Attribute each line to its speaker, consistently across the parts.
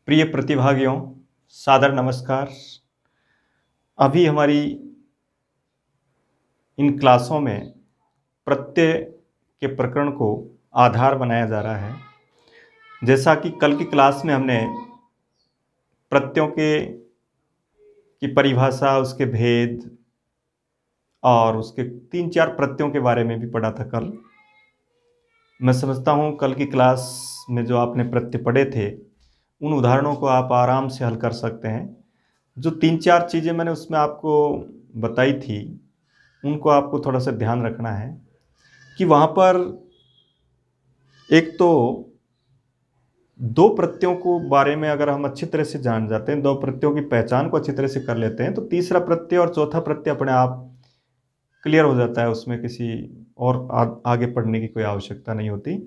Speaker 1: प्रिय प्रतिभागियों, सादर नमस्कार। अभी हमारी इन क्लासों में प्रत्यय के प्रकरण को आधार बनाया जा रहा है। जैसा कि कल की क्लास में हमने प्रत्ययों की परिभाषा, उसके भेद और उसके 3-4 प्रत्ययों के बारे में भी पढ़ा था कल। मैं समझता हूँ कल की क्लास में जो आपने प्रत्यय पढ़े थे उन उदाहरणों को आप आराम से हल कर सकते हैं। जो 3-4 चीज़ें मैंने उसमें आपको बताई थी उनको आपको थोड़ा सा ध्यान रखना है कि वहाँ पर एक तो 2 प्रत्ययों को बारे में अगर हम अच्छी तरह से जान जाते हैं, 2 प्रत्ययों की पहचान को अच्छी तरह से कर लेते हैं, तो तीसरा प्रत्यय और चौथा प्रत्यय अपने आप क्लियर हो जाता है। उसमें किसी और आगे पढ़ने की कोई आवश्यकता नहीं होती।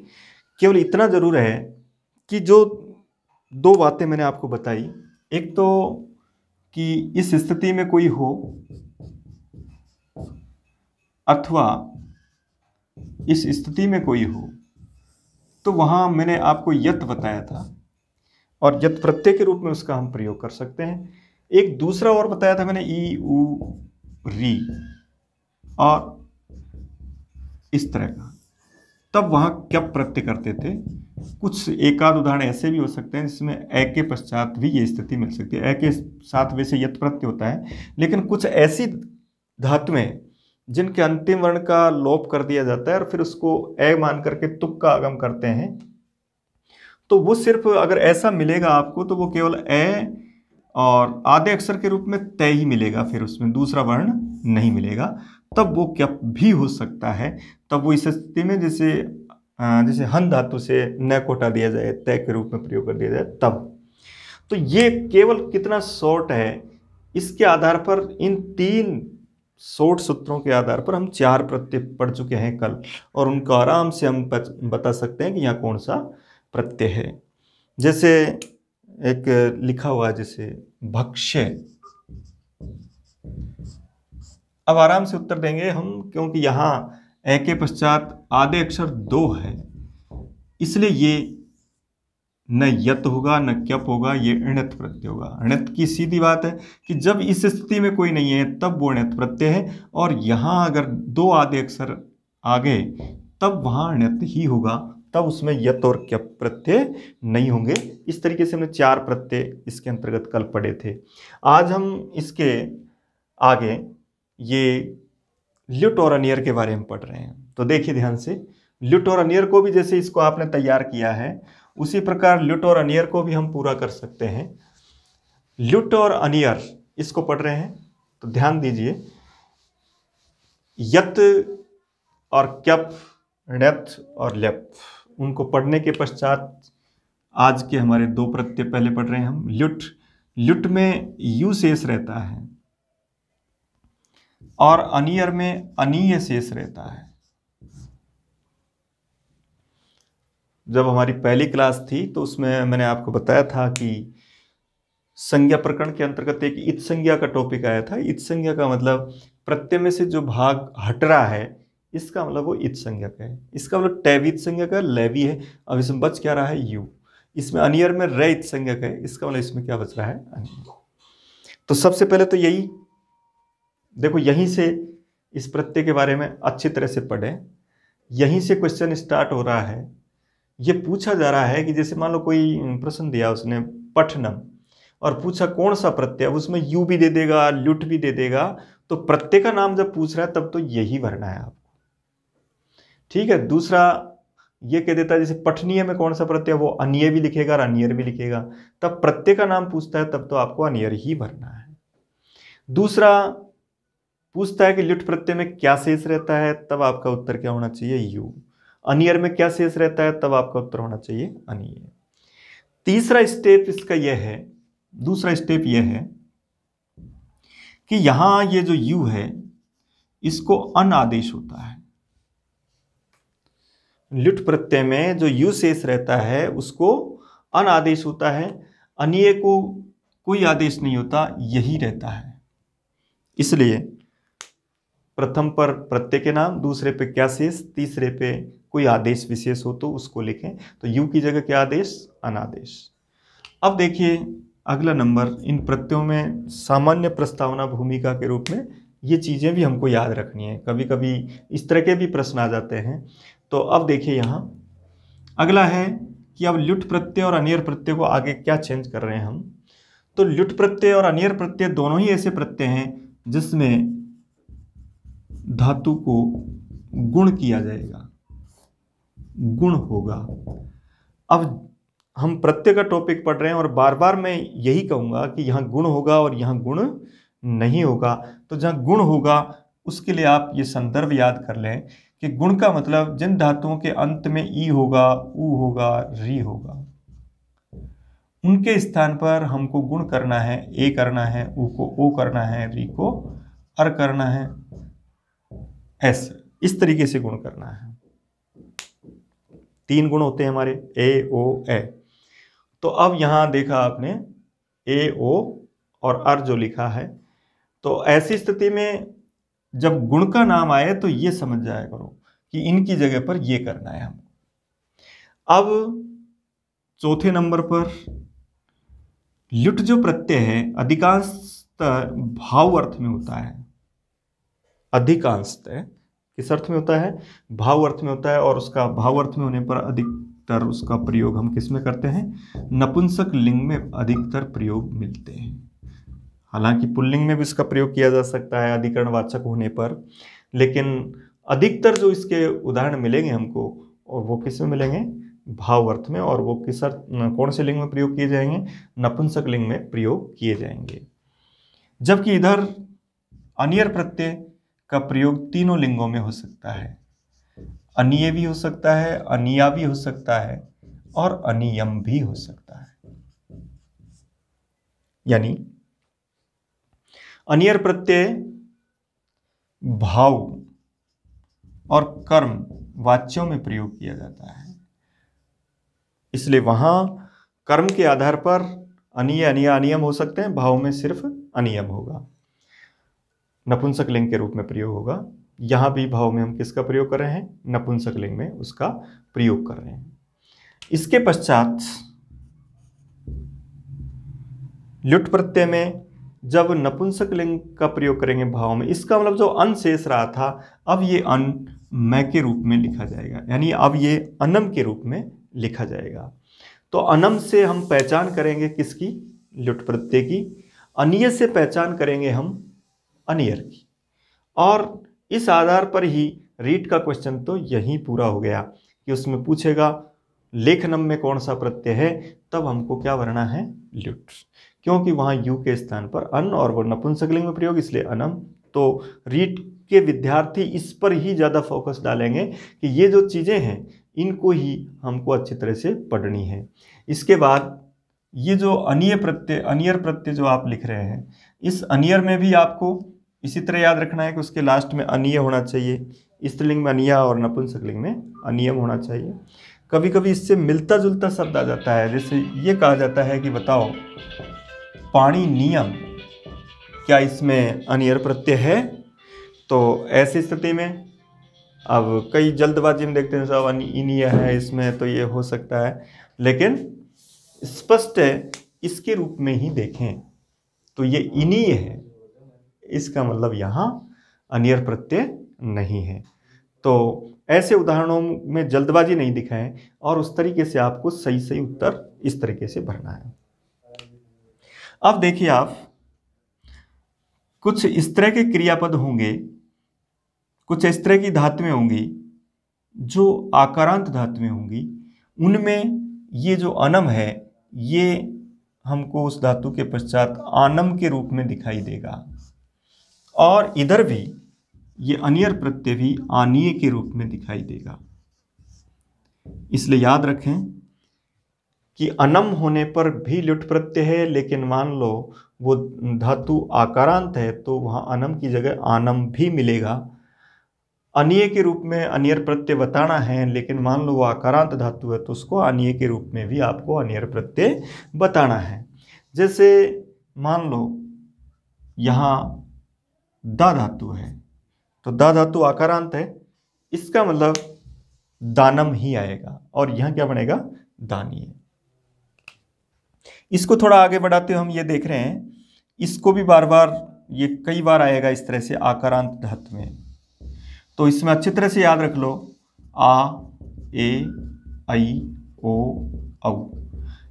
Speaker 1: केवल इतना ज़रूर है कि जो 2 बातें मैंने आपको बताई, एक तो कि इस स्थिति में कोई हो अथवा इस स्थिति में कोई हो, तो वहाँ मैंने आपको यत बताया था और यत प्रत्यय के रूप में उसका हम प्रयोग कर सकते हैं। एक दूसरा और बताया था मैंने, ई उ री, और इस तरह का। तब वहाँ क्या प्रत्यय करते थे। कुछ एकाध उदाहरण ऐसे भी हो सकते हैं जिसमें ए के पश्चात भी ये स्थिति मिल सकती है। ए के साथ वैसे यत प्रत्यय होता है, लेकिन कुछ ऐसी धातुएं जिनके अंतिम वर्ण का लोप कर दिया जाता है और फिर उसको ए मान करके तुक का आगम करते हैं, तो वो सिर्फ अगर ऐसा मिलेगा आपको तो वो केवल ए और आधे अक्षर के रूप में तय ही मिलेगा, फिर उसमें दूसरा वर्ण नहीं मिलेगा। तब वो क्या भी हो सकता है, तब वो इस स्थिति में जैसे हन धातु से न को हटा दिया जाए, तय के रूप में प्रयोग कर दिया जाए, तब। तो ये केवल कितना शॉर्ट है, इसके आधार पर इन 3 शॉर्ट सूत्रों के आधार पर हम 4 प्रत्यय पढ़ चुके हैं कल, और उनको आराम से हम बता सकते हैं कि यहाँ कौन सा प्रत्यय है। जैसे एक लिखा हुआ है, जैसे भक्ष्य। अब आराम से उत्तर देंगे हम, क्योंकि यहाँ ए के पश्चात आधे अक्षर 2 है, इसलिए ये न यत होगा न क्यप होगा, ये णित प्रत्यय होगा। णित की सीधी बात है कि जब इस स्थिति में कोई नहीं है तब वो णित प्रत्यय है, और यहाँ अगर 2 आधे अक्षर आ गए तब वहाँ णित ही होगा, तब उसमें यत और क्यप प्रत्यय नहीं होंगे। इस तरीके से हमने 4 प्रत्यय इसके अंतर्गत कल पढ़े थे। आज हम इसके आगे ये ल्युट और अनियर के बारे में पढ़ रहे हैं। तो देखिए ध्यान से, ल्युट और अनियर को भी जैसे इसको आपने तैयार किया है उसी प्रकार ल्युट और अनियर को भी हम पूरा कर सकते हैं। ल्युट और अनियर इसको पढ़ रहे हैं, तो ध्यान दीजिए, यत और क्यप, णित और लेप, उनको पढ़ने के पश्चात आज के हमारे 2 प्रत्यय पहले पढ़ रहे हैं हम। ल्युट, ल्युट में यू शेष रहता है और अनियर में अनीय शेष रहता है। जब हमारी पहली क्लास थी तो उसमें मैंने आपको बताया था कि संज्ञा प्रकरण के अंतर्गत एक इत संज्ञा का टॉपिक आया था। इत संज्ञा का मतलब प्रत्यय में से जो भाग हट रहा है, इसका मतलब वो इत संज्ञा का है। इसका मतलब टैवित संज्ञा का लैवी है। अब इसमें बच क्या रहा है, यू। इसमें अनियर में रे इत संज्ञा का है, इसका मतलब इसमें क्या बच रहा है, अनियर। तो सबसे पहले तो यही देखो, यहीं से इस प्रत्यय के बारे में अच्छी तरह से पढ़ें। यहीं से क्वेश्चन स्टार्ट हो रहा है। ये पूछा जा रहा है कि जैसे मान लो कोई प्रश्न दिया उसने पठनम, और पूछा कौन सा प्रत्यय, उसमें यू भी दे देगा, ल्युट भी दे देगा, तो प्रत्यय का नाम जब पूछ रहा है तब तो यही भरना है आपको, ठीक है। दूसरा ये कह देता है जैसे पठनीय में कौन सा प्रत्यय, वो अनिय भी लिखेगा और अनियर भी लिखेगा, तब प्रत्यय का नाम पूछता है तब तो आपको अनियर ही भरना है। दूसरा पूछता है कि ल्युट प्रत्यय में क्या शेष रहता है, तब आपका उत्तर क्या होना चाहिए, यू। अनियर में क्या शेष रहता है, तब आपका उत्तर होना चाहिए अनिय। तीसरा स्टेप इसका यह है, दूसरा स्टेप यह है कि यहां ये जो यू है इसको अन आदेश होता है। ल्युट प्रत्यय में जो यू शेष रहता है उसको अन आदेश होता है, अनिय को कोई आदेश नहीं होता, यही रहता है। इसलिए प्रथम पर प्रत्यय के नाम, दूसरे पे क्या शेष, तीसरे पे कोई आदेश विशेष हो तो उसको लिखें। तो यू की जगह क्या आदेश, अनादेश। अब देखिए अगला नंबर, इन प्रत्ययों में सामान्य प्रस्तावना भूमिका के रूप में ये चीज़ें भी हमको याद रखनी है, कभी कभी इस तरह के भी प्रश्न आ जाते हैं। तो अब देखिए यहाँ अगला है कि अब ल्युट प्रत्यय और अनियर प्रत्यय को आगे क्या चेंज कर रहे हैं हम। तो ल्युट प्रत्यय और अनियर प्रत्यय दोनों ही ऐसे प्रत्यय हैं जिसमें धातु को गुण किया जाएगा, गुण होगा। अब हम प्रत्यय का टॉपिक पढ़ रहे हैं और बार बार मैं यही कहूंगा कि यहाँ गुण होगा और यहाँ गुण नहीं होगा। तो जहाँ गुण होगा उसके लिए आप ये संदर्भ याद कर लें कि गुण का मतलब जिन धातुओं के अंत में ई होगा, उ होगा, री होगा, उनके स्थान पर हमको गुण करना है। ए करना है, उ को ओ करना है, री को अर करना है, ऐसे इस तरीके से गुण करना है। 3 गुण होते हैं हमारे, ए ओ ए। तो अब यहां देखा आपने ए ओ और अर जो लिखा है, तो ऐसी स्थिति में जब गुण का नाम आए तो ये समझ जाया करो कि इनकी जगह पर ये करना है हमको। अब चौथे नंबर पर ल्युट जो प्रत्यय है अधिकांशतः भाव अर्थ में होता है। अधिकांशतः किस अर्थ में होता है? भाव अर्थ में होता है। और उसका भाव अर्थ में होने पर अधिकतर उसका प्रयोग हम किस में करते हैं? नपुंसक लिंग में अधिकतर प्रयोग मिलते हैं। हालांकि पुल्लिंग में भी इसका प्रयोग किया जा सकता है अधिकरणवाचक होने पर, लेकिन अधिकतर जो इसके उदाहरण मिलेंगे हमको और वो किस में मिलेंगे? भाव अर्थ में। और वो किस अर्थ, कौन से लिंग में प्रयोग किए जाएंगे? नपुंसक लिंग में प्रयोग किए जाएंगे। जबकि इधर अनियर प्रत्यय का प्रयोग तीनों लिंगों में हो सकता है। अनिय भी हो सकता है, अनिया भी हो सकता है और अनियम भी हो सकता है। यानी अनियर प्रत्यय भाव और कर्म वाच्यों में प्रयोग किया जाता है, इसलिए वहां कर्म के आधार पर अनिय, अनिया, अनियम हो सकते हैं, भाव में सिर्फ अनियम होगा, नपुंसक लिंग के रूप में प्रयोग होगा। यहां भी भाव में हम किसका प्रयोग कर रहे हैं? नपुंसक लिंग में उसका प्रयोग कर रहे हैं। इसके पश्चात ल्युट प्रत्यय में जब नपुंसक लिंग का प्रयोग करेंगे भाव में, इसका मतलब जो अन शेष रहा था अब ये अन मैं के रूप में लिखा जाएगा, यानी अब ये अनम के रूप में लिखा जाएगा। तो अनम से हम पहचान करेंगे किसकी? ल्युट प्रत्यय की। अनिय से पहचान करेंगे हम अनियर की। और इस आधार पर ही रीट का क्वेश्चन तो यहीं पूरा हो गया कि उसमें पूछेगा लेखनम में कौन सा प्रत्यय है, तब हमको क्या भरना है? ल्युट, क्योंकि वहां यू के स्थान पर अन और वो नपुंसक लिंग में प्रयोग, इसलिए अनम। तो रीट के विद्यार्थी इस पर ही ज़्यादा फोकस डालेंगे कि ये जो चीज़ें हैं इनको ही हमको अच्छी तरह से पढ़नी है। इसके बाद ये जो अनिय प्रत्यय, अनियर प्रत्यय जो आप लिख रहे हैं, इस अनियर में भी आपको इसी तरह याद रखना है कि उसके लास्ट में अनिय होना चाहिए। स्त्रीलिंग में अनिया और नपुंसक लिंग में अनियम होना चाहिए। कभी कभी इससे मिलता जुलता शब्द आ जाता है, जैसे ये कहा जाता है कि बताओ पाणी नियम, क्या इसमें अनियर प्रत्यय है? तो ऐसी स्थिति में अब कई जल्दबाजी में देखते हैं सब अनिय है इसमें, तो ये हो सकता है, लेकिन स्पष्ट है इसके रूप में ही देखें तो ये इनीय है, इसका मतलब यहाँ अनियर प्रत्यय नहीं है। तो ऐसे उदाहरणों में जल्दबाजी नहीं दिखाएं और उस तरीके से आपको सही सही उत्तर इस तरीके से भरना है। अब देखिए आप, कुछ इस तरह के क्रियापद होंगे, कुछ इस तरह की धातुएं होंगी जो आकारांत धातुएं होंगी, उनमें ये जो अनम है ये हमको उस धातु के पश्चात आनम के रूप में दिखाई देगा, और इधर भी ये अनियर प्रत्यय भी आनीय के रूप में दिखाई देगा। इसलिए याद रखें कि अनम होने पर भी ल्युट प्रत्यय है, लेकिन मान लो वो धातु आकारांत है तो वहां अनम की जगह आनम भी मिलेगा। अनिय के रूप में अनियर प्रत्यय बताना है, लेकिन मान लो वो आकारांत धातु है तो उसको अनिय के रूप में भी आपको अनियर प्रत्यय बताना है। जैसे मान लो यहाँ दा धातु है, तो दा धातु आकारांत है, इसका मतलब दानम ही आएगा, और यहां क्या बनेगा? दानीय। इसको थोड़ा आगे बढ़ाते हुए हम ये देख रहे हैं, इसको भी बार बार ये कई बार आएगा इस तरह से आकारांत धातु में। तो इसमें अच्छी तरह से याद रख लो, आ, ए, आई, ओ, औ,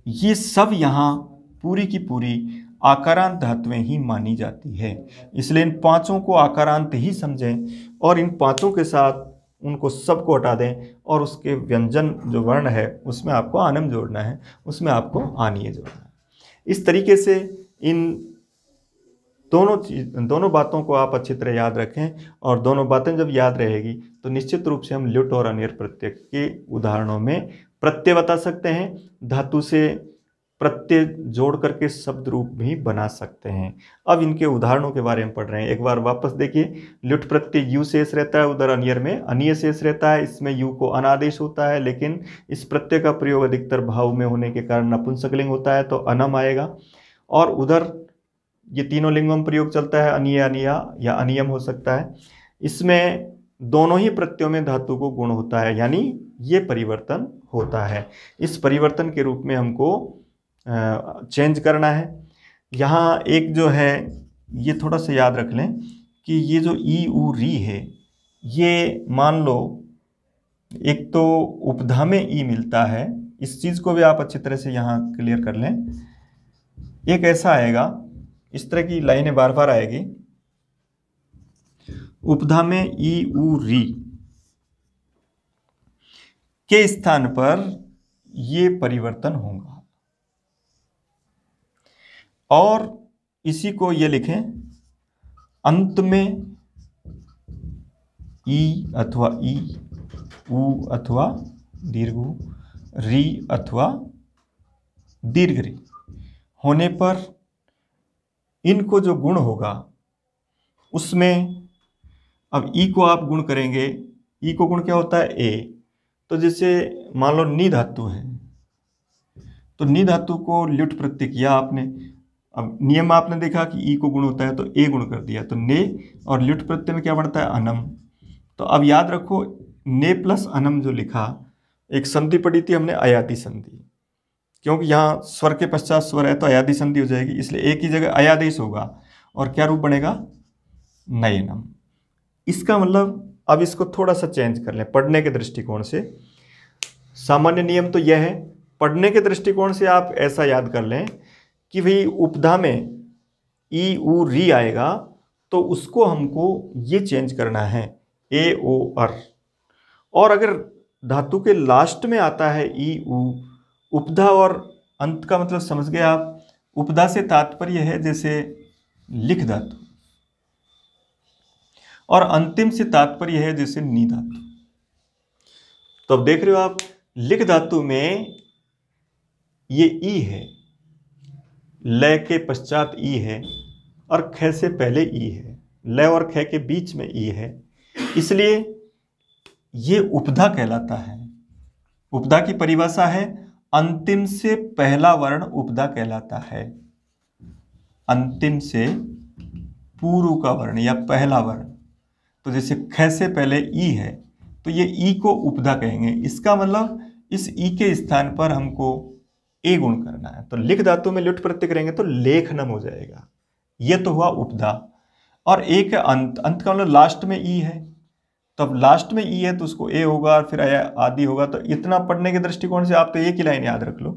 Speaker 1: ये सब यहाँ पूरी की पूरी आकारांत धातुएं ही मानी जाती है। इसलिए इन पांचों को आकारांत ही समझें और इन पांचों के साथ उनको सबको हटा दें और उसके व्यंजन जो वर्ण है उसमें आपको आनम जोड़ना है, उसमें आपको आनीय जोड़ना है। इस तरीके से इन दोनों बातों को आप अच्छी तरह याद रखें, और दोनों बातें जब याद रहेगी तो निश्चित रूप से हम ल्युट और अनियर प्रत्यय के उदाहरणों में प्रत्यय बता सकते हैं, धातु से प्रत्यय जोड़ करके शब्द रूप भी बना सकते हैं। अब इनके उदाहरणों के बारे में पढ़ रहे हैं। एक बार वापस देखिए, ल्युट प्रत्यय यू शेष रहता है, उधर अनियर में अनीय शेष रहता है। इसमें यू को अनादेश होता है, लेकिन इस प्रत्यय का प्रयोग अधिकतर भाव में होने के कारण नपुंसकलिंग होता है तो अनम आएगा। और उधर ये तीनों लिंगों में प्रयोग चलता है, अनीय, अनीया या अनियम हो सकता है। इसमें दोनों ही प्रत्ययों में धातु को गुण होता है, यानी ये परिवर्तन होता है। इस परिवर्तन के रूप में हमको चेंज करना है। यहाँ एक जो है ये थोड़ा सा याद रख लें कि ये जो ई उ री है, ये मान लो एक तो उपधा में ई मिलता है, इस चीज़ को भी आप अच्छी तरह से यहाँ क्लियर कर लें। एक ऐसा आएगा, इस तरह की लाइनें बार बार आएगी, उपधा में ई उ री के स्थान पर ये परिवर्तन होगा। और इसी को ये लिखें, अंत में ई अथवा ई, उ अथवा दीर्घ उ, री अथवा दीर्घ री होने पर इनको जो गुण होगा उसमें, अब ई को आप गुण करेंगे, ई को गुण क्या होता है, ए। तो जैसे मान लो नी धातु है, तो नी धातु को ल्युट प्रत्यय किया आपने। अब नियम आपने देखा कि ई को गुण होता है तो ए गुण कर दिया, तो ने, और ल्युट प्रत्यय में क्या बढ़ता है, अनम। तो अब याद रखो, ने प्लस अनम जो लिखा, एक संधि पढ़ी थी हमने, अयादि संधि, क्योंकि यहाँ स्वर के पश्चात स्वर है तो अयादि संधि हो जाएगी, इसलिए एक ही जगह अयादेश होगा और क्या रूप बनेगा, नयनम। इसका मतलब अब इसको थोड़ा सा चेंज कर लें पढ़ने के दृष्टिकोण से। सामान्य नियम तो यह है, पढ़ने के दृष्टिकोण से आप ऐसा याद कर लें कि भाई उपधा में ई उ री आएगा तो उसको हमको ये चेंज करना है, ए ओ अर। और अगर धातु के लास्ट में आता है ई उ, उपधा और अंत का मतलब समझ गए आप। उपधा से तात्पर्य है जैसे लिख धातु, और अंतिम से तात्पर्य है जैसे नी धातु। तो अब देख रहे हो आप, लिख धातु में ये ई है, लय के पश्चात ई है, और ख से पहले ई है, लय और ख के बीच में ई है, इसलिए ये उपधा कहलाता है। उपधा की परिभाषा है अंतिम से पहला वर्ण उपधा कहलाता है। अंतिम से पूर्व का वर्ण या पहला वर्ण, तो जैसे ख से पहले ई है तो ये ई को उपधा कहेंगे। इसका मतलब इस ई के स्थान पर हमको ए गुण करना है, तो लिख धातु में ल्युट प्रत्यय करेंगे तो लेखनम हो जाएगा। ये तो हुआ उपधा। और एक अंत, अंत का मतलब लास्ट में ई है, तब लास्ट में ई है तो उसको ए होगा और फिर आदि होगा। तो इतना पढ़ने के दृष्टिकोण से आप तो एक ही लाइन याद रख लो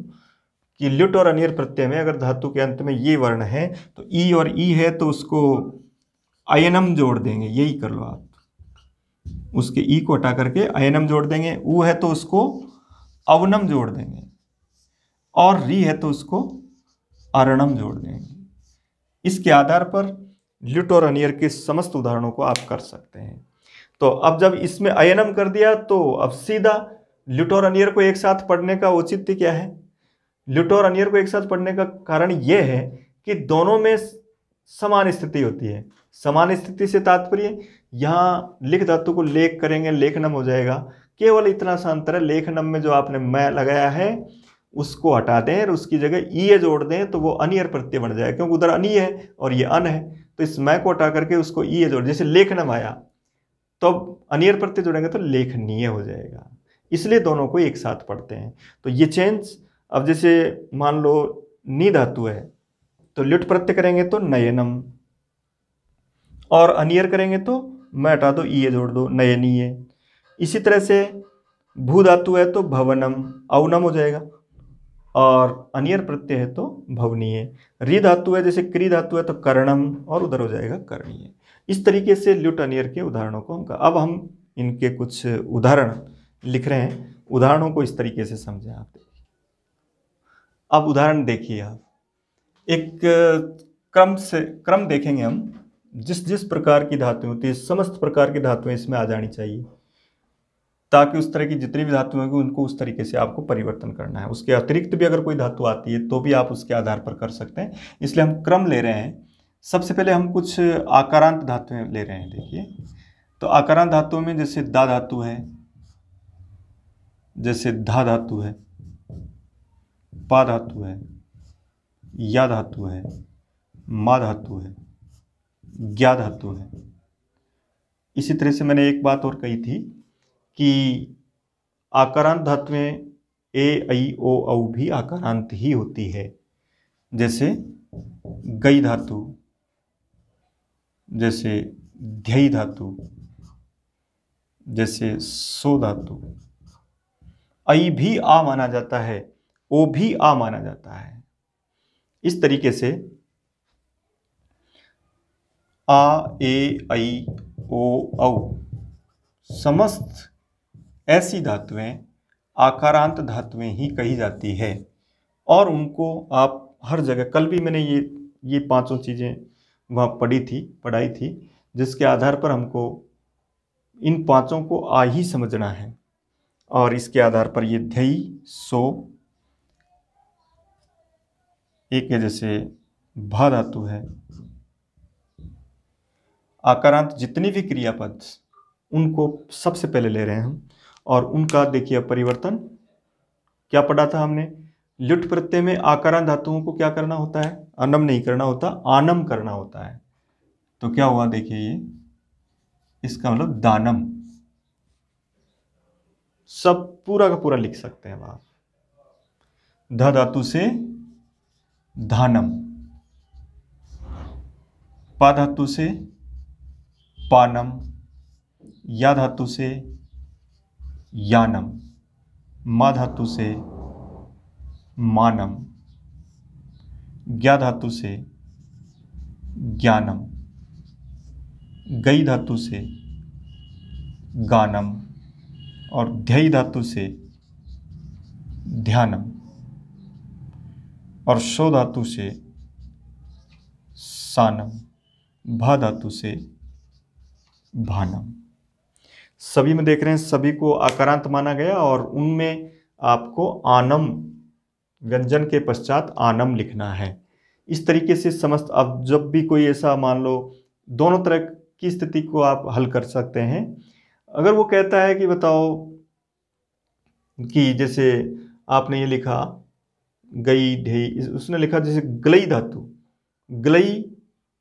Speaker 1: कि ल्युट और अनियर प्रत्यय में अगर धातु के अंत में ये वर्ण है तो ई और ई है तो उसको अयनम जोड़ देंगे, यही कर लो आप। उसके ई को हटा करके अयनम जोड़ देंगे, ऊ है तो उसको अवनम जोड़ देंगे, और री है तो उसको अरणम जोड़ देंगे। इसके आधार पर ल्युट और अनियर के समस्त उदाहरणों को आप कर सकते हैं। तो अब जब इसमें अयनम कर दिया तो अब सीधा ल्युट और अनियर को एक साथ पढ़ने का औचित्य क्या है? ल्युट और अनियर को एक साथ पढ़ने का कारण यह है कि दोनों में समान स्थिति होती है। समान स्थिति से तात्पर्य यहाँ लिख धातु को लेख करेंगे, लेखनम हो जाएगा। केवल इतना सा अंतर है, लेखनम में जो आपने मैं लगाया है उसको हटा दें और उसकी जगह ई जोड़ दें तो वो अनियर प्रत्यय बन जाएगा, क्योंकि उधर अनी है और ये अन है, तो इस मैं को हटा करके उसको ई जोड़, जैसे लेखनम आया तो अनियर प्रत्यय जोड़ेंगे तो लेखनीय हो जाएगा। इसलिए दोनों को एक साथ पढ़ते हैं। तो ये चेंज, अब जैसे मान लो नी धातु है तो ल्युट प्रत्यय करेंगे तो नयनम, और अनियर करेंगे तो मैं हटा दो ईए जोड़ दो नयनीय। इसी तरह से भू धातु है तो भवनम, अवनम हो जाएगा, और अनियर प्रत्यय है तो भवनीय। री धातु है जैसे क्री धातु है तो कर्णम, और उधर हो जाएगा कर्णीय। इस तरीके से ल्युट अनियर के उदाहरणों को अब हम इनके कुछ उदाहरण लिख रहे हैं। उदाहरणों को इस तरीके से समझें आप। अब उदाहरण देखिए आप, एक क्रम देखेंगे हम। जिस जिस प्रकार की धातुएं होती है समस्त प्रकार की धातुएं इसमें आ जानी चाहिए, ताकि उस तरह की जितनी भी धातुएं होंगी उनको उस तरीके से आपको परिवर्तन करना है। उसके अतिरिक्त भी अगर कोई धातु आती है तो भी आप उसके आधार पर कर सकते हैं, इसलिए हम क्रम ले रहे हैं। सबसे पहले हम कुछ आकारांत धातुएं ले रहे हैं। देखिए, तो आकारांत धातुओं में जैसे दा धातु है, जैसे धा धातु है, पा धातु है, या धातु है, मा धातु है, ज्ञा धातु है। इसी तरह से मैंने एक बात और कही थी कि आकारांत धातुएं ए ऐ ओ औ भी आकारांत ही होती है। जैसे गई धातु, जैसे ध्ययी धातु, जैसे सो धातु। ऐ भी आ माना जाता है, ओ भी आ माना जाता है। इस तरीके से आ, ए, ऐ, ओ, औ समस्त ऐसी धातुएं आकारांत धातुएं ही कही जाती है, और उनको आप हर जगह, कल भी मैंने ये पांचों चीजें वहां पढ़ाई थी, जिसके आधार पर हमको इन पांचों को आ ही समझना है। और इसके आधार पर ये ध्ययी, सो, एक है जैसे भा धातु है। आकारांत जितनी भी क्रियापद उनको सबसे पहले ले रहे हैं हम, और उनका देखिए परिवर्तन क्या पढ़ा था हमने। ल्युट प्रत्यय में आकारांत धातुओं को क्या करना होता है, अनम नहीं करना होता, आनम करना होता है। तो क्या हुआ देखिए, ये इसका मतलब दानम। सब पूरा का पूरा लिख सकते हैं आप। ध धातु से धानम, पा धातु से पानम, या धातु से यानम, मा धातु से मानम, ज्ञा धातु से ज्ञानम, गई धातु से गानम, और ध्ययी धातु से ध्यानम, और शो धातु से सानम, भा धातु से भानम। सभी में देख रहे हैं, सभी को आकारांत माना गया, और उनमें आपको आनम, व्यंजन के पश्चात आनम लिखना है। इस तरीके से समस्त, अब जब भी कोई ऐसा मान लो, दोनों तरह की स्थिति को आप हल कर सकते हैं। अगर वो कहता है कि बताओ कि जैसे आपने ये लिखा गई ध्ययी, उसने लिखा जैसे गलई धातु, गलई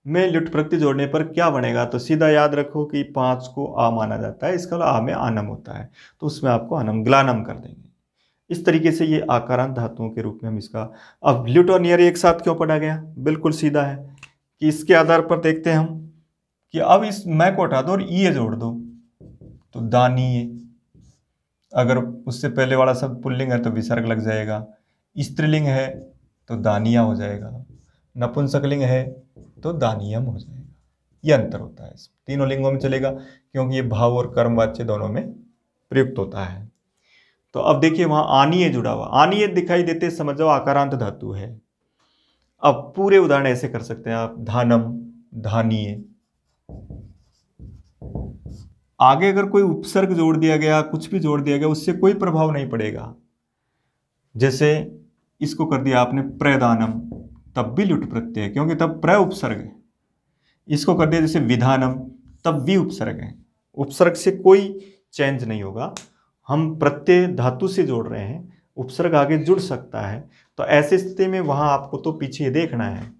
Speaker 1: में ल्युट प्रत्यय जोड़ने पर क्या बनेगा, तो सीधा याद रखो कि 5 को आ माना जाता है, इसका आ में आनम होता है, तो उसमें आपको आनम ग्लानम कर देंगे। इस तरीके से ये आकारांत धातुओं के रूप में हम इसका, अब ल्युट और नियर एक साथ क्यों पढ़ा गया, बिल्कुल सीधा है कि इसके आधार पर देखते हैं हम कि अब इस मैं को हटा दो और ई जोड़ दो, तो दानीय। अगर उससे पहले वाला शब्द पुल्लिंग है तो विसर्ग लग जाएगा, स्त्रीलिंग है तो दानिया हो जाएगा, नपुंसकलिंग है तो दानियम हो जाएगा। यह अंतर होता है, तीनों लिंगों में चलेगा, क्योंकि ये भाव और कर्म वाच्य दोनों में प्रयुक्त होता है। तो अब देखिए वहां आनीय जुड़ा हुआ, आनीय दिखाई देते समझो आकारांत धातु है। अब पूरे उदाहरण ऐसे कर सकते हैं आप, धानम, धानीय। आगे अगर कोई उपसर्ग जोड़ दिया गया, कुछ भी जोड़ दिया गया, उससे कोई प्रभाव नहीं पड़ेगा। जैसे इसको कर दिया आपने प्रदानम, तब भी ल्युट प्रत्यय है, क्योंकि तब प्र उपसर्ग है। इसको कर दिया जैसे विधानम, तब भी उपसर्ग है। उपसर्ग से कोई चेंज नहीं होगा, हम प्रत्यय धातु से जोड़ रहे हैं, उपसर्ग आगे जुड़ सकता है। तो ऐसी स्थिति में वहां आपको तो पीछे देखना है,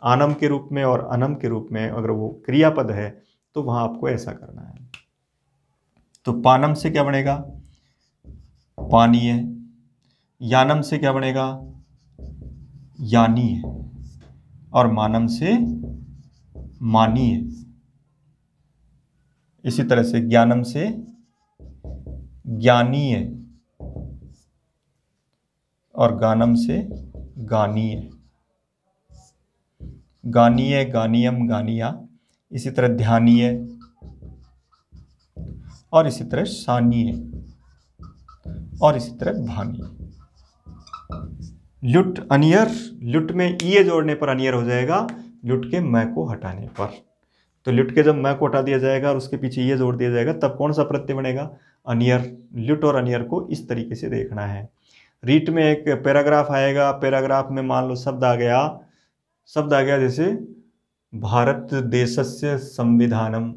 Speaker 1: आनम के रूप में और अनम के रूप में अगर वो क्रियापद है तो वहां आपको ऐसा करना है। तो पानम से क्या बनेगा, पानीय। यानम से क्या बनेगा, यानीय और मानम से मानीय। इसी तरह से ज्ञानम से ज्ञानीय और गानम से गानीय। गानीय, गानियम, गानिया। इसी तरह ध्यानीय और इसी तरह शानीय और इसी तरह भानीय। लुट अनियर, लुट में ईए जोड़ने पर अनियर हो जाएगा, लुट के मैं को हटाने पर। तो लुट के जब मैं को हटा दिया जाएगा और उसके पीछे ये जोड़ दिया जाएगा तब कौन सा प्रत्यय बनेगा? अनियर। लुट और अनियर को इस तरीके से देखना है। रीट में एक पैराग्राफ आएगा, पैराग्राफ में मान लो शब्द आ गया जैसे भारत देशस्य संविधानम।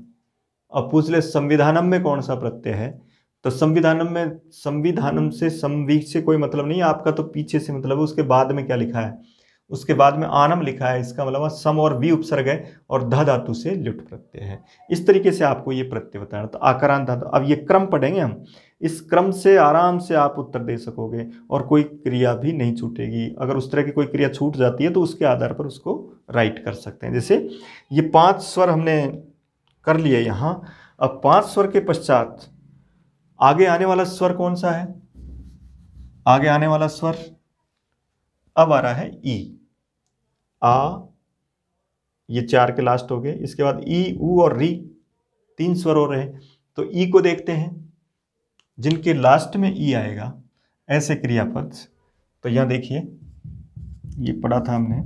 Speaker 1: अब पूछ ले संविधानम में कौन सा प्रत्यय है? तो संविधानम से संवि से कोई मतलब नहीं, आपका तो पीछे से मतलब है। उसके बाद में क्या लिखा है? उसके बाद में आनम लिखा है, इसका मतलब सम और वी उपसर्ग है और ध धातु से लुट प्रत्यय है। इस तरीके से आपको ये प्रत्यय बताना। तो आकारांत धातु, अब ये क्रम पढ़ेंगे हम, इस क्रम से आराम से आप उत्तर दे सकोगे और कोई क्रिया भी नहीं छूटेगी। अगर उस तरह की कोई क्रिया छूट जाती है तो उसके आधार पर उसको राइट कर सकते हैं। जैसे ये 5 स्वर हमने कर लिए यहाँ। अब 5 स्वर के पश्चात आगे आने वाला स्वर कौन सा है? आगे आने वाला स्वर अब आ रहा है ई। आ, ये 4 के लास्ट हो गए। इसके बाद ई, ऊ और री, 3 स्वर हो रहे हैं। तो ई को देखते हैं, जिनके लास्ट में ई आएगा ऐसे क्रियापद। तो यहां देखिए, ये पढ़ा था हमने,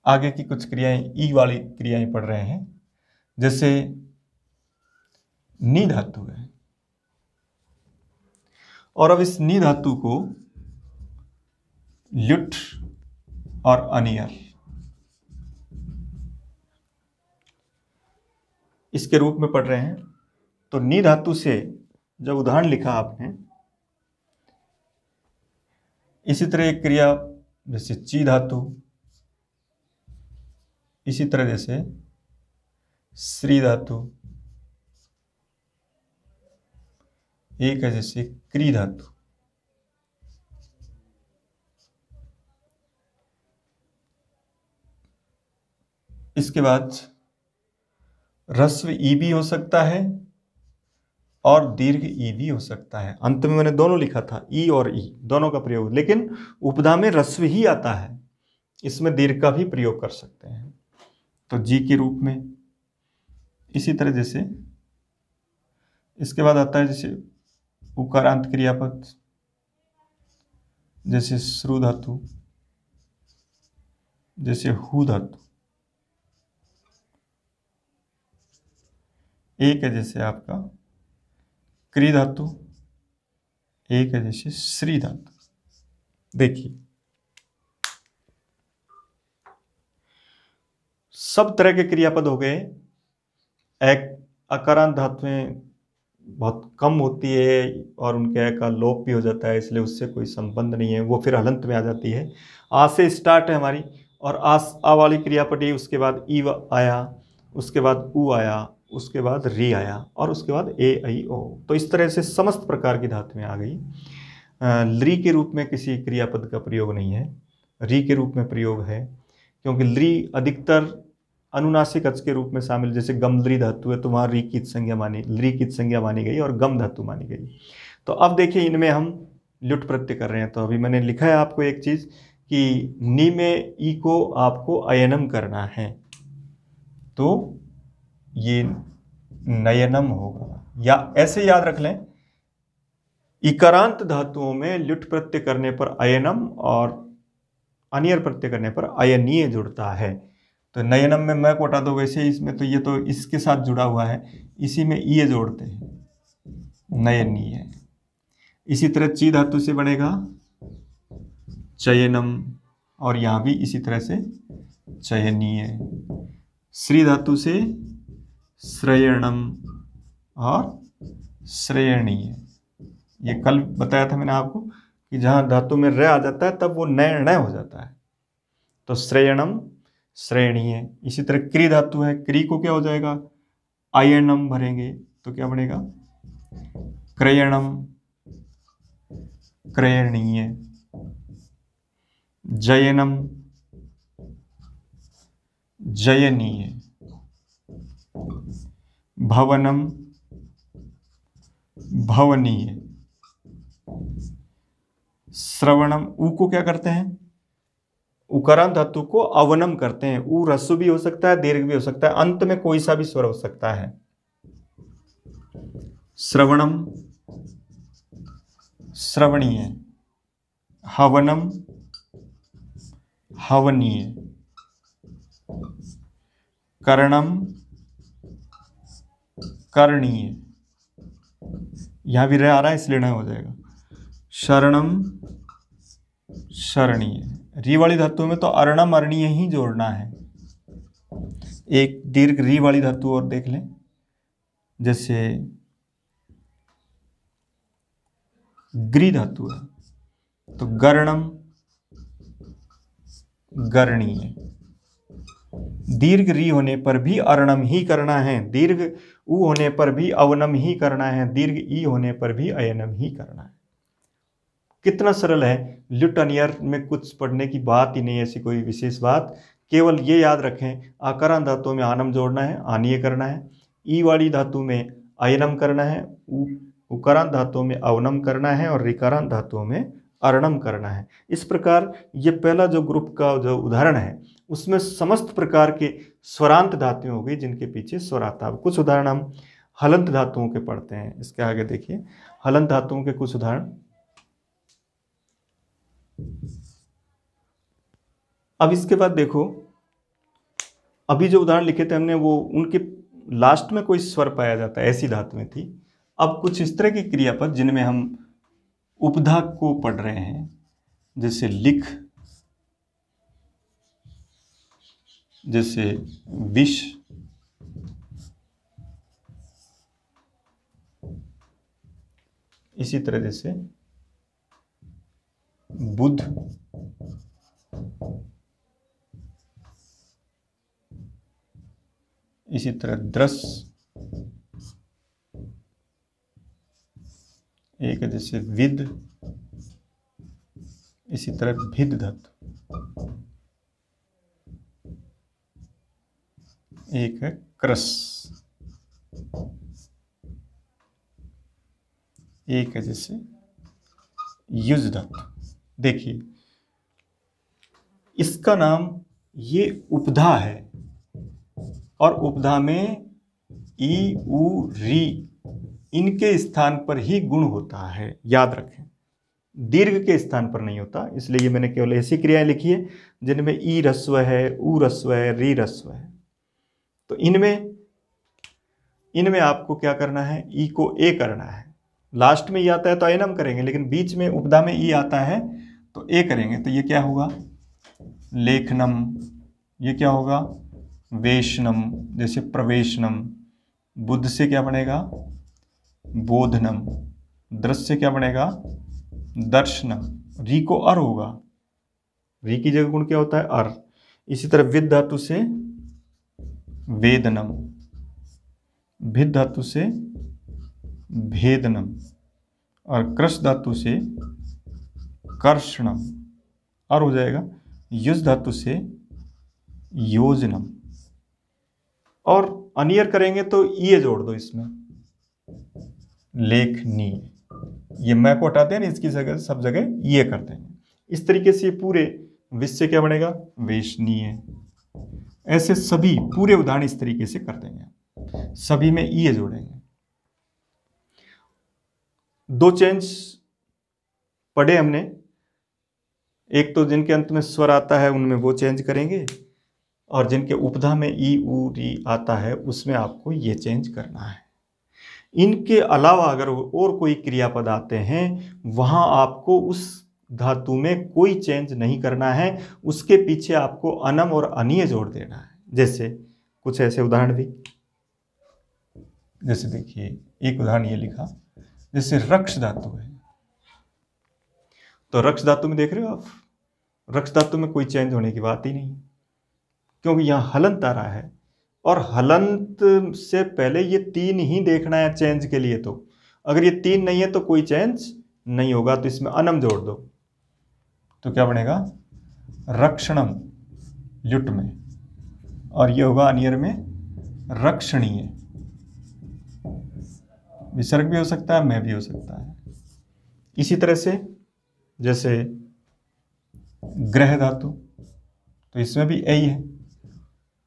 Speaker 1: आगे की कुछ क्रियाएं ई वाली क्रियाएं पढ़ रहे हैं। जैसे नी धातु है और अब इस नी धातु को लुट और अनियर इसके रूप में पढ़ रहे हैं। तो नी धातु से जब उदाहरण लिखा आपने, इसी तरह एक क्रिया जैसे ची धातु, इसी तरह जैसे श्री धातु, एक है जैसे क्री धातु। इसके बाद ह्रस्व ई भी हो सकता है और दीर्घ ई भी हो सकता है। अंत में मैंने दोनों लिखा था, ई और ई दोनों का प्रयोग, लेकिन उपधा में ह्रस्व ही आता है, इसमें दीर्घ का भी प्रयोग कर सकते हैं। तो जी के रूप में। इसी तरह जैसे इसके बाद आता है जैसे उकारांत क्रियापद, जैसे श्रु धातु, जैसे हु धातु। एक है जैसे आपका क्री धातु, एक है जैसे श्री धातु। देखिए सब तरह के क्रियापद हो गए। एक अकारांत धातुएं बहुत कम होती है और उनके का लोप भी हो जाता है, इसलिए उससे कोई संबंध नहीं है, वो फिर हलंत में आ जाती है। आ से स्टार्ट है हमारी, और आ वाली क्रियापद, उसके बाद ई आया, उसके बाद उ आया, उसके बाद री आया और उसके बाद ए आई ओ। तो इस तरह से समस्त प्रकार की धातुएं आ गई। ली के रूप में किसी क्रियापद का प्रयोग नहीं है, री के रूप में प्रयोग है, क्योंकि ली अधिकतर अनुनासिक अच के रूप में शामिल। जैसे गमद्री धातु है तो वहाँ री की संज्ञा मानी गई और गम धातु मानी गई। तो अब देखिए इनमें हम लुट प्रत्यय कर रहे हैं। तो अभी मैंने लिखा है आपको एक चीज़ कि नी में ई को आपको अयनम करना है, तो ये नयनम होगा। या ऐसे याद रख लें, इकारांत धातुओं में लुट प्रत्यय करने पर अयनम और अनियर प्रत्यय करने पर अयनीय जुड़ता है। तो नयनम में मैं को हटा दो, वैसे इसमें तो ये तो इसके साथ जुड़ा हुआ है, इसी में ये जोड़ते हैं, नयनीय। इसी तरह ची धातु से बनेगा चयनम और यहाँ भी इसी तरह से चयनीय। श्री धातु से श्रेयणम और श्रेयणीय। ये कल बताया था मैंने आपको कि जहाँ धातु में र आ जाता है तब वो नय नय हो जाता है, तो श्रेयणम श्रेणीय। इसी तरह क्री धातु है, क्री को क्या हो जाएगा, आयनम भरेंगे तो क्या बनेगा, क्रयणम। क्रयणीय, जयनम, जयनीय, भवनम, भवनीय, श्रवणम, ऊ को क्या करते हैं, उकारांत धातु को अवनम करते हैं। ऊ ह्रस्व भी हो सकता है, दीर्घ भी हो सकता है, अंत में कोई सा भी स्वर हो सकता है। श्रवणम, श्रवणीय, हवनम, हवनीय, कर्णम, कर्णीय, यहां भी रह आ रहा है इसलिए न हो जाएगा। शरणम, शरणीय, री वाली धातु में तो अर्णम अर्णीय ही जोड़ना है। एक दीर्घ री वाली धातु और देख लें, जैसे ग्री धातु है तो गर्णम, गर्णीय, दीर्घ री होने पर भी अर्णम ही करना है, दीर्घ ऊ होने पर भी अवनम ही करना है, दीर्घ ई होने पर भी अयनम ही करना है। कितना सरल है। ल्युट अनियर में कुछ पढ़ने की बात ही नहीं, ऐसी कोई विशेष बात। केवल ये याद रखें, आकारांत धातु में आनम जोड़ना है, आनीय करना है, ई वाली धातु में अयनम करना है, उकारांत धातु में अवनम करना है और ऋकारांत धातु में अर्णम करना है। इस प्रकार ये पहला जो ग्रुप का जो उदाहरण है उसमें समस्त प्रकार के स्वरांत धातुएं हो गई जिनके पीछे स्वर आता है। कुछ उदाहरण हम हलंत धातुओं के पढ़ते हैं। इसके आगे देखिए हलंत धातुओं के कुछ उदाहरण। अब इसके बाद देखो, अभी जो उदाहरण लिखे थे हमने वो उनके लास्ट में कोई स्वर पाया जाता है, ऐसी धातुएं थी। अब कुछ इस तरह की क्रियापद जिनमें हम उपधा को पढ़ रहे हैं, जैसे लिख, जैसे विष, इसी तरह जैसे बुध, इसी तरह द्रस, एक है जैसे विद, इसी तरह भिद धातु, एक है क्रस, एक है जैसे युज धातु। देखिए इसका नाम ये उपधा है और उपधा में ई, उ, री इनके स्थान पर ही गुण होता है, याद रखें, दीर्घ के स्थान पर नहीं होता। इसलिए ये मैंने केवल ऐसी क्रियाएं लिखी है जिनमें ई रस्व है, उ रस्व है, री रस्व है। तो इनमें आपको क्या करना है, ई को ए करना है। लास्ट में ई आता है तो अयनम करेंगे, लेकिन बीच में उपधा में ई आता है तो ए करेंगे। तो ये क्या होगा, लेखनम, ये क्या होगा, वेशनम, जैसे प्रवेशनम। बुद्ध से क्या बनेगा, बोधनम। दृश्य क्या बनेगा, दर्शनम। री को अर होगा, री की जगह गुण क्या होता है, अर। इसी तरह विद धातु से वेदनम, भिद धातु से भेदनम और क्रश धातु से कर्षणम, और हो जाएगा युज धातु से योजनम। और अनियर करेंगे तो ये जोड़ दो इसमें, लेखनीय। ये मैं को हटाते हैं ना, इसकी जगह सब जगह ये करते हैं। इस तरीके से पूरे विष से क्या बनेगा, वेशनीय। ऐसे सभी पूरे उदाहरण इस तरीके से कर देंगे, सभी में ये जोड़ेंगे। दो चेंज पढ़े हमने, एक तो जिनके अंत में स्वर आता है उनमें वो चेंज करेंगे, और जिनके उपधा में ई, उ, री आता है उसमें आपको ये चेंज करना है। इनके अलावा अगर और कोई क्रियापद आते हैं वहां आपको उस धातु में कोई चेंज नहीं करना है, उसके पीछे आपको अनम और अनीय जोड़ देना है। जैसे कुछ ऐसे उदाहरण भी, जैसे देखिए एक उदाहरण ये लिखा, जैसे रक्ष धातु है, तो रक्ष धातु में देख रहे हो आप, रक्ष धातु में कोई चेंज होने की बात ही नहीं, क्योंकि यहां हलंत आ रहा है और हलंत से पहले ये तीन ही देखना है चेंज के लिए। तो अगर ये तीन नहीं है तो कोई चेंज नहीं होगा तो इसमें अनम जोड़ दो, तो क्या बनेगा रक्षणम ल्युट में, और ये होगा अनियर में रक्षणीय। विसर्ग भी हो सकता है, मैं भी हो सकता है। इसी तरह से जैसे ग्रह धातु, तो इसमें भी ऐ है,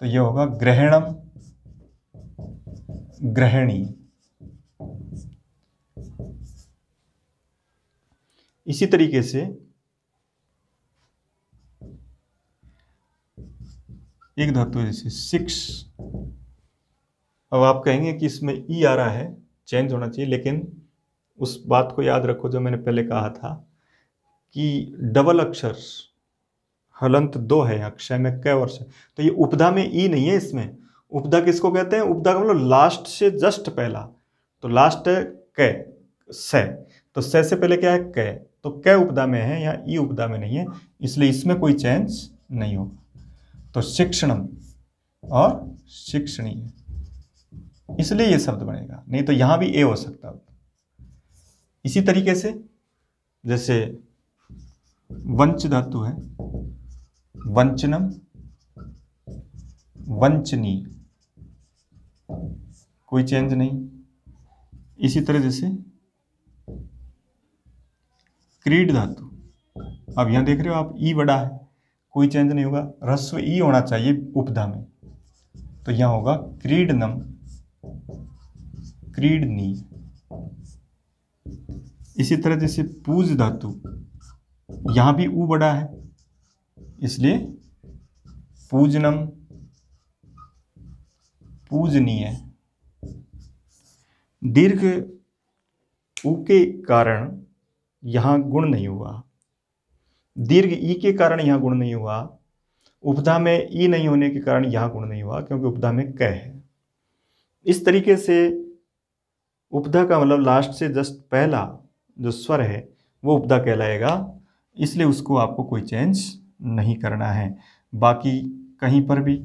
Speaker 1: तो यह होगा ग्रहणम ग्रहणी। इसी तरीके से एक धातु जैसे सिक्स, अब आप कहेंगे कि इसमें ई आ रहा है, चेंज होना चाहिए, लेकिन उस बात को याद रखो जो मैंने पहले कहा था कि डबल अक्षर हलंत 2 है, अक्षय में क वर्ष, तो ये उपधा में ई नहीं है। इसमें उपधा किसको कहते हैं? उपधा का मतलब लास्ट से जस्ट पहला, तो लास्ट है क से, तो से पहले क्या है क, तो क उपधा में है, यहाँ ई उपधा में नहीं है, इसलिए इसमें कोई चेंज नहीं होगा। तो शिक्षणम और शिक्षणीय, इसलिए ये शब्द बनेगा, नहीं तो यहां भी ए हो सकता है। इसी तरीके से जैसे वंच धातु है, वंचनम वंचनीय, कोई चेंज नहीं। इसी तरह जैसे क्रीड धातु, अब यहां देख रहे हो आप ई बड़ा है, कोई चेंज नहीं होगा, ह्रस्व ई होना चाहिए उपधा में, तो यहां होगा क्रीडनम क्रीडनी। इसी तरह जैसे पूज धातु, यहां भी ऊ बड़ा है, इसलिए पूजनम पूजनीय। दीर्घ ऊ के कारण यहां गुण नहीं हुआ, दीर्घ ई के कारण यहां गुण नहीं हुआ, उपधा में ई नहीं होने के कारण यहां गुण नहीं हुआ, क्योंकि उपधा में क है। इस तरीके से उपधा का मतलब लास्ट से जस्ट पहला जो स्वर है वो उपधा कहलाएगा, इसलिए उसको आपको कोई चेंज नहीं करना है। बाकी कहीं पर भी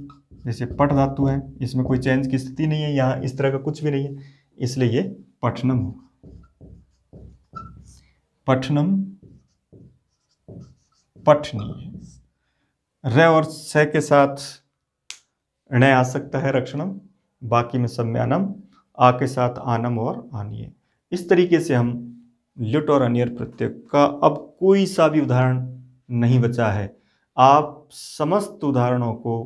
Speaker 1: जैसे पठ धातु है, इसमें कोई चेंज की स्थिति नहीं है, यहाँ इस तरह का कुछ भी नहीं है, इसलिए ये पठनम होगा। पठनम पठनीय। र और स के साथ ण आ सकता है रक्षणम, बाकी में सब में अनम, आ के साथ आनम और आनीय। इस तरीके से हम ल्युट और अनियर प्रत्यय का अब कोई सा भी उदाहरण नहीं बचा है। आप समस्त उदाहरणों को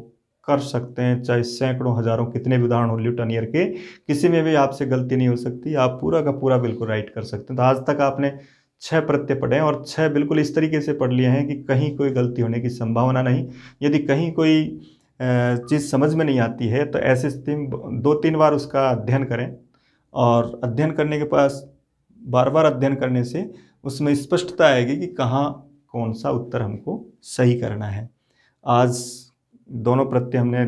Speaker 1: कर सकते हैं, चाहे सैकड़ों हजारों कितने भी उदाहरण हो ल्युट अनियर के, किसी में भी आपसे गलती नहीं हो सकती, आप पूरा का पूरा बिल्कुल राइट कर सकते हैं। तो आज तक आपने 6 प्रत्यय पढ़े हैं और 6 बिल्कुल इस तरीके से पढ़ लिए हैं कि कहीं कोई गलती होने की संभावना नहीं। यदि कहीं कोई चीज़ समझ में नहीं आती है तो ऐसी स्थिति में 2-3 बार उसका अध्ययन करें, और अध्ययन करने के पास बार बार अध्ययन करने से उसमें स्पष्टता आएगी कि कहाँ कौन सा उत्तर हमको सही करना है। आज दोनों प्रत्यय हमने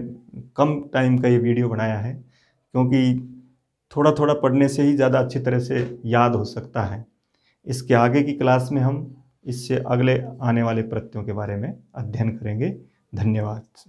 Speaker 1: कम टाइम का ये वीडियो बनाया है, क्योंकि थोड़ा थोड़ा पढ़ने से ही ज़्यादा अच्छी तरह से याद हो सकता है। इसके आगे की क्लास में हम इससे अगले आने वाले प्रत्ययों के बारे में अध्ययन करेंगे। धन्यवाद।